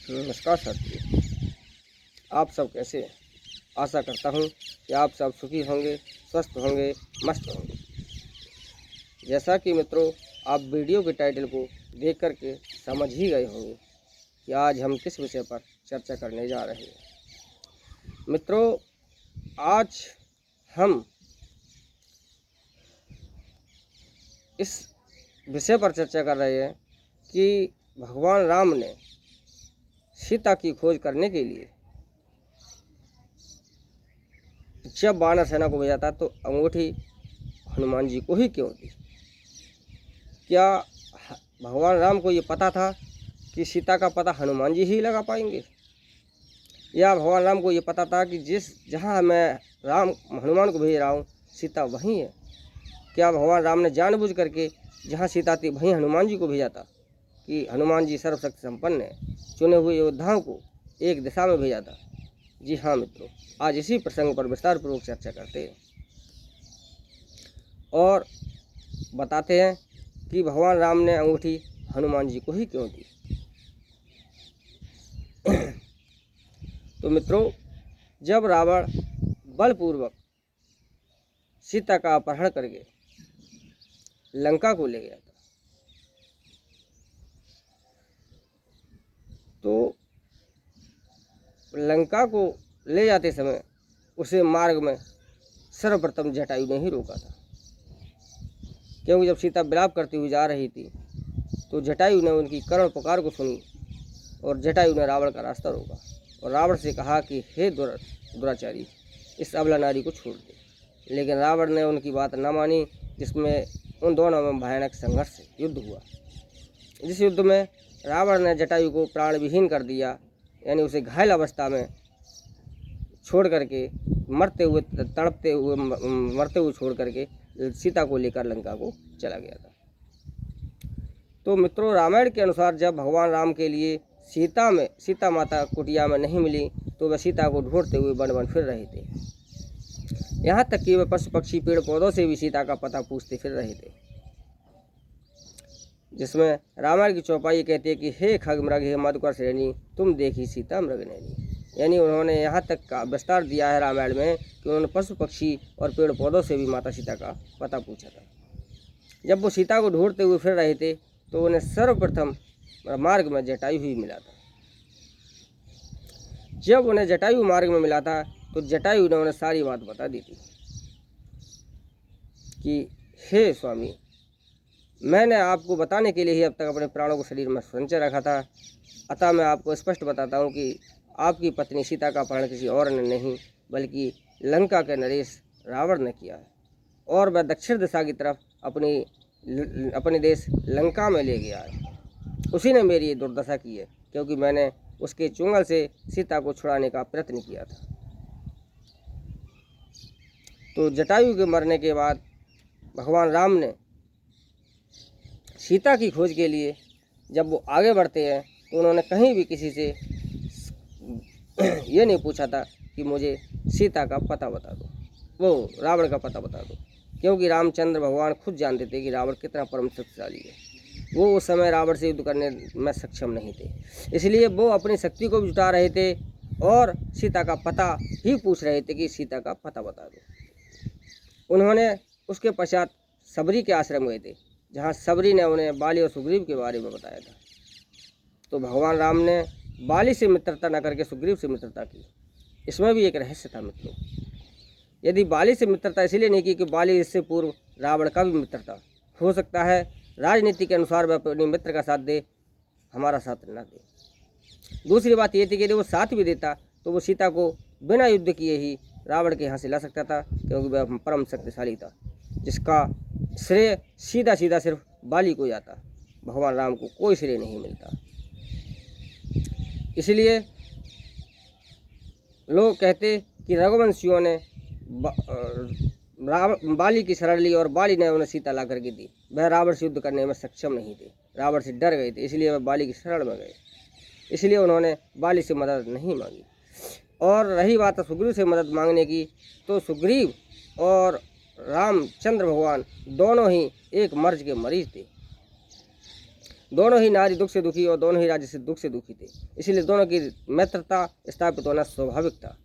नमस्कार साथियों, आप सब कैसे हैं? आशा करता हूँ कि आप सब सुखी होंगे, स्वस्थ होंगे, मस्त होंगे। जैसा कि मित्रों, आप वीडियो के टाइटल को देख करके समझ ही गए होंगे कि आज हम किस विषय पर चर्चा करने जा रहे हैं। मित्रों, आज हम इस विषय पर चर्चा कर रहे हैं कि भगवान राम ने सीता की खोज करने के लिए जब वानर सेना को भेजा था तो अंगूठी हनुमान जी को ही क्यों दी? क्या भगवान राम को ये पता था कि सीता का पता हनुमान जी ही लगा पाएंगे, या भगवान राम को ये पता था कि जहाँ मैं हनुमान को भेज रहा हूँ सीता वहीं है? क्या भगवान राम ने जानबूझ करके जहाँ सीता थी वहीं हनुमान जी को भेजा था कि हनुमान जी सर्वशक्ति संपन्न है, चुने हुए योद्धाओं को एक दिशा में भेजा था? जी हाँ मित्रों, आज इसी प्रसंग पर विस्तार पूर्वक चर्चा करते हैं और बताते हैं कि भगवान राम ने अंगूठी हनुमान जी को ही क्यों दी। तो मित्रों, जब रावण बलपूर्वक सीता का अपहरण करके लंका को ले गया था तो लंका को ले जाते समय उसे मार्ग में सर्वप्रथम जटायु ने ही रोका था, क्योंकि जब सीता विलाप करती हुई जा रही थी तो जटायु ने उनकी करुण पुकार को सुनी और जटायु ने रावण का रास्ता रोका और रावण से कहा कि हे दुराचारी, इस अबला नारी को छोड़ दे। लेकिन रावण ने उनकी बात न मानी, जिसमें उन दोनों में भयानक संघर्ष युद्ध हुआ। जिस युद्ध में रावण ने जटायु को प्राण विहीन कर दिया, यानी उसे घायल अवस्था में छोड़ करके मरते हुए छोड़ करके सीता को लेकर लंका को चला गया था। तो मित्रों, रामायण के अनुसार जब भगवान राम के लिए सीता माता कुटिया में नहीं मिली तो वह सीता को ढूंढते हुए वन वन फिर रहे थे। यहाँ तक कि वह पशु पक्षी पेड़ पौधों से भी सीता का पता पूछते फिर रहे थे, जिसमें रामायण की चौपाई कहती है कि हे खग मृग हे मधुकर श्रेणी, तुम देखी सीता मृग नैनी। यानी उन्होंने यहाँ तक का विस्तार दिया है रामायण में कि उन्होंने पशु पक्षी और पेड़ पौधों से भी माता सीता का पता पूछा था। जब वो सीता को ढूंढते हुए फिर रहे थे तो उन्हें सर्वप्रथम मार्ग में जटायु ही मिला था। जब उन्हें जटायु मार्ग में मिला था तो जटायु ने उन्हें सारी बात बता दी थी कि हे स्वामी, मैंने आपको बताने के लिए ही अब तक अपने प्राणों को शरीर में संचय रखा था, अतः मैं आपको स्पष्ट बताता हूँ कि आपकी पत्नी सीता का अपहरण किसी और ने नहीं बल्कि लंका के नरेश रावण ने किया है, और वह दक्षिण दिशा की तरफ अपने देश लंका में ले गया है। उसी ने मेरी दुर्दशा की है, क्योंकि मैंने उसके चुंगल से सीता को छुड़ाने का प्रयत्न किया था। तो जटायु के मरने के बाद भगवान राम ने सीता की खोज के लिए जब वो आगे बढ़ते हैं तो उन्होंने कहीं भी किसी से ये नहीं पूछा था कि मुझे सीता का पता बता दो, वो रावण का पता बता दो, क्योंकि रामचंद्र भगवान खुद जानते थे कि रावण कितना परम शक्तिशाली है। वो उस समय रावण से युद्ध करने में सक्षम नहीं थे, इसलिए वो अपनी शक्ति को भी जुटा रहे थे और सीता का पता ही पूछ रहे थे कि सीता का पता बता दो। उन्होंने उसके पश्चात सबरी के आश्रम गए थे, जहाँ सबरी ने उन्हें बाली और सुग्रीव के बारे में बताया था। तो भगवान राम ने बाली से मित्रता न करके सुग्रीव से मित्रता की। इसमें भी एक रहस्य था मित्रों। यदि बाली से मित्रता इसलिए नहीं की कि बाली इससे पूर्व रावण का भी मित्र था, हो सकता है राजनीति के अनुसार वह अपने मित्र का साथ दे, हमारा साथ न दे। दूसरी बात यह थी कि यदि वो साथ भी देता तो वो सीता को बिना युद्ध किए ही रावण के यहाँ से ला सकता था, क्योंकि वह परम शक्तिशाली था, जिसका श्रेय सीधा सीधा सिर्फ बाली को जाता, भगवान राम को कोई श्रेय नहीं मिलता। इसलिए लोग कहते कि रघुवंशियों ने बाली की शरण ली और बाली ने उन्हें सीता ला करके दी। वह रावण से युद्ध करने में सक्षम नहीं थे, रावण से डर गए थे, इसलिए वह बाली की शरण में गए, इसलिए उन्होंने बाली से मदद नहीं मांगी। और रही बात सुग्रीव से मदद मांगने की, तो सुग्रीव और रामचंद्र भगवान दोनों ही एक मर्ज के मरीज थे। दोनों ही नारी दुख से दुखी और दोनों ही राज्य से दुख से दुखी थे, इसलिए दोनों की मित्रता स्थापित होना स्वाभाविक था।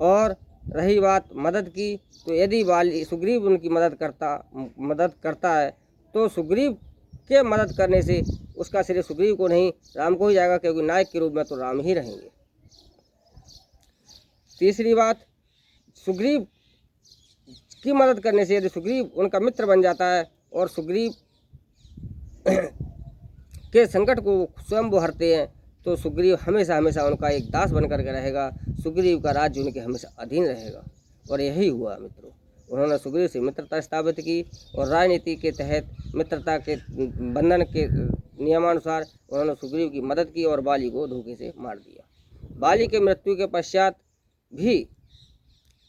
और रही बात मदद की, तो यदि वाली सुग्रीव उनकी मदद करता है तो सुग्रीव के मदद करने से उसका श्रेय सुग्रीव को नहीं राम को ही जाएगा, क्योंकि नायक के रूप में तो राम ही रहेंगे। तीसरी बात, सुग्रीव की मदद करने से यदि सुग्रीव उनका मित्र बन जाता है और सुग्रीव के संकट को स्वयं वो हरते हैं, तो सुग्रीव हमेशा हमेशा उनका एक दास बनकर के रहेगा, सुग्रीव का राज्य उनके हमेशा अधीन रहेगा। और यही हुआ मित्रों, उन्होंने सुग्रीव से मित्रता स्थापित की और राजनीति के तहत मित्रता के बंधन के नियमानुसार उन्होंने सुग्रीव की मदद की और बाली को धोखे से मार दिया। बाली के मृत्यु के पश्चात भी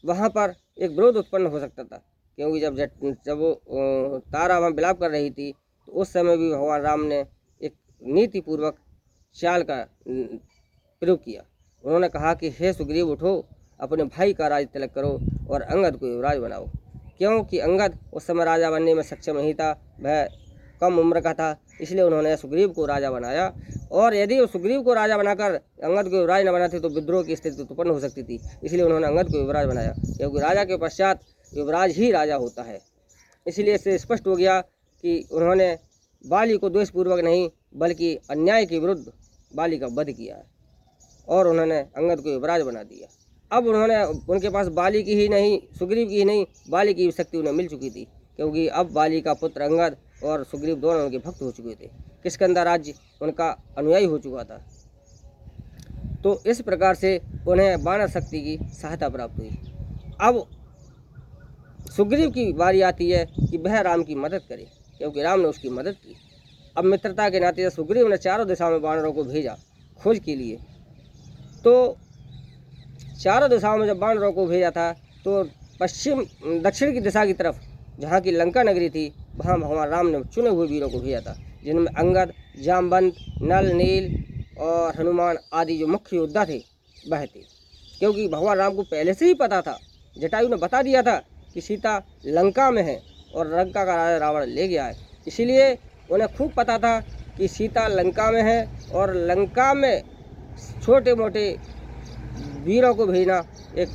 वहाँ पर एक विरोध उत्पन्न हो सकता था, क्योंकि जब वो तारा वहाँ विलाप कर रही थी, तो उस समय भी भगवान राम ने एक नीतिपूर्वक चाल का प्रयोग किया। उन्होंने कहा कि हे सुग्रीव, उठो, अपने भाई का राज तिलक करो और अंगद को युवराज बनाओ, क्योंकि अंगद उस समय राजा बनने में सक्षम नहीं था, वह कम उम्र का था, इसलिए उन्होंने सुग्रीव को राजा बनाया। और यदि वो सुग्रीव को राजा बनाकर अंगद को युवराज न बनाते तो विद्रोह की स्थिति उत्पन्न हो सकती थी, इसलिए उन्होंने अंगद को युवराज बनाया, क्योंकि राजा के पश्चात युवराज ही राजा होता है। इसलिए इससे स्पष्ट हो गया कि उन्होंने बाली को द्वेषपूर्वक नहीं बल्कि अन्याय के विरुद्ध बाली का वध किया है और उन्होंने अंगद को युवराज बना दिया। अब उनके पास बाली की ही नहीं, सुग्रीव की ही नहीं, बाली की शक्ति उन्हें मिल चुकी थी, क्योंकि अब बाली का पुत्र अंगद और सुग्रीव दोनों उनके भक्त हो चुके थे, किष्किंधा राज्य उनका अनुयायी हो चुका था। तो इस प्रकार से उन्हें वानर शक्ति की सहायता प्राप्त हुई। अब सुग्रीव की बारी आती है कि वह राम की मदद करे, क्योंकि राम ने उसकी मदद की। अब मित्रता के नाते सुग्रीव ने चारों दिशाओं में वानरों को भेजा खोज के लिए। तो चारों दिशाओं में जब वानरों को भेजा था, तो दक्षिण की दिशा की तरफ जहाँ की लंका नगरी थी, वहाँ भगवान राम ने चुने हुए वीरों को भेजा था, जिनमें अंगद, जामवंत, नल, नील और हनुमान आदि जो मुख्य योद्धा थे वह थे। क्योंकि भगवान राम को पहले से ही पता था, जटायु ने बता दिया था कि सीता लंका में है और लंका का राजा रावण ले गया है, इसीलिए उन्हें खूब पता था कि सीता लंका में है और लंका में छोटे मोटे वीरों को भेजना एक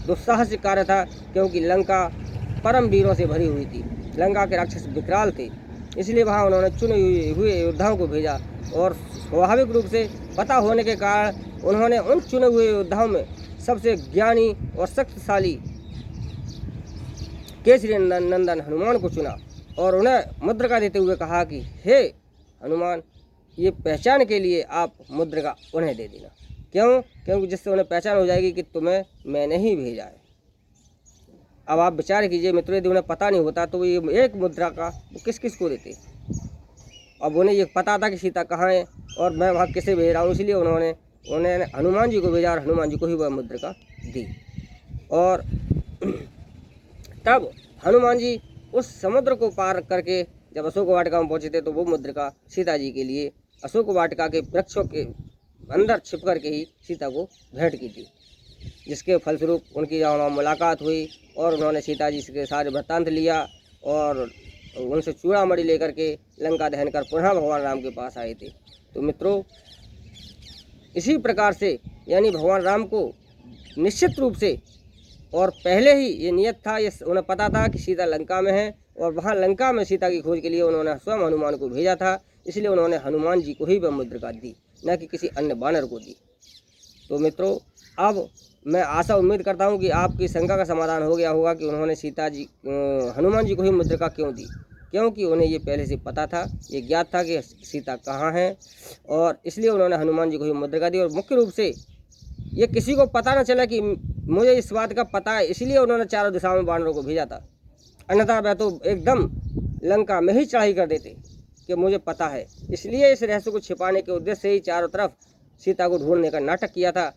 दुस्साहसिक कार्य था, क्योंकि लंका परम वीरों से भरी हुई थी, लंका के राक्षस विकराल थे, इसलिए वहाँ उन्होंने चुने हुए योद्धाओं को भेजा। और स्वाभाविक रूप से पता होने के कारण उन्होंने उन चुने हुए योद्धाओं में सबसे ज्ञानी और शक्तिशाली केसरी नंदन हनुमान को चुना और उन्हें मुद्रिका देते हुए कहा कि हे हनुमान, ये पहचान के लिए आप मुद्रिका उन्हें दे देना। क्यों? क्योंकि जिससे उन्हें पहचान हो जाएगी कि तुम्हें मैंने ही भेजा है। अब आप विचार कीजिए मित्रों, यदि उन्हें पता नहीं होता तो ये एक मुद्रा का वो किस किस को देते। अब उन्हें ये पता था कि सीता कहाँ है और मैं वहाँ किसे भेज रहा हूँ, इसलिए उन्होंने हनुमान जी को भेजा और हनुमान जी को ही वह मुद्रिका दी। और तब हनुमान जी उस समुद्र को पार करके जब अशोक वाटिका में पहुँचे थे, तो वो मुद्रिका सीता जी के लिए अशोक वाटिका के वृक्षों के अंदर छिप कर के ही सीता को भेंट की थी, जिसके फलस्वरूप उनकी वहाँ मुलाकात हुई और उन्होंने सीता जी के सारे वृत्तांत लिया और उनसे चूड़ामणि लेकर के लंका दहन कर पुनः भगवान राम के पास आए थे। तो मित्रों, इसी प्रकार से यानी भगवान राम को निश्चित रूप से और पहले ही ये नियत था, ये उन्हें पता था कि सीता लंका में है और वहाँ लंका में सीता की खोज के लिए उन्होंने स्वयं हनुमान को भेजा था, इसलिए उन्होंने हनुमान जी को ही वह मुद्रिका दी, न कि किसी अन्य वानर को दी। तो मित्रों, अब मैं आशा उम्मीद करता हूँ कि आपकी शंका का समाधान हो गया होगा कि उन्होंने हनुमान जी को ही मुद्रिका क्यों दी। क्योंकि उन्हें ये पहले से पता था, ये ज्ञात था कि सीता कहाँ है और इसलिए उन्होंने हनुमान जी को ही मुद्रिका दी। और मुख्य रूप से ये किसी को पता न चला कि मुझे इस बात का पता है, इसलिए उन्होंने चारों दिशाओं में वानरों को भेजा था, अन्यथा वह तो एकदम लंका में ही चढ़ाई कर देते कि मुझे पता है। इसलिए इस रहस्य को छिपाने के उद्देश्य से ही चारों तरफ सीता को ढूंढने का नाटक किया था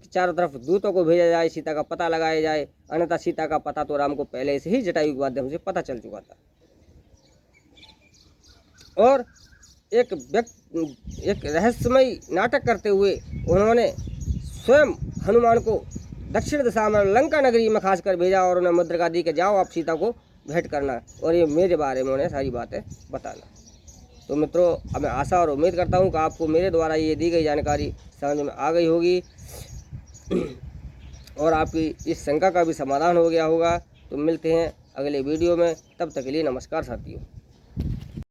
कि चारों तरफ दूतों को भेजा जाए, सीता का पता लगाया जाए, अन्यथा सीता का पता तो राम को पहले से ही जटायु के माध्यम से पता चल चुका था। और एक रहस्यमय नाटक करते हुए उन्होंने स्वयं हनुमान को दक्षिण दिशा में लंका नगरी में खास कर भेजा और उन्हें मुद्रिका दी कि जाओ आप सीता को भेंट करना और ये मेरे बारे में उन्हें सारी बातें बताना। तो मित्रों, मैं आशा और उम्मीद करता हूँ कि आपको मेरे द्वारा ये दी गई जानकारी समझ में आ गई होगी और आपकी इस शंका का भी समाधान हो गया होगा। तो मिलते हैं अगले वीडियो में, तब तक के लिए नमस्कार साथियों।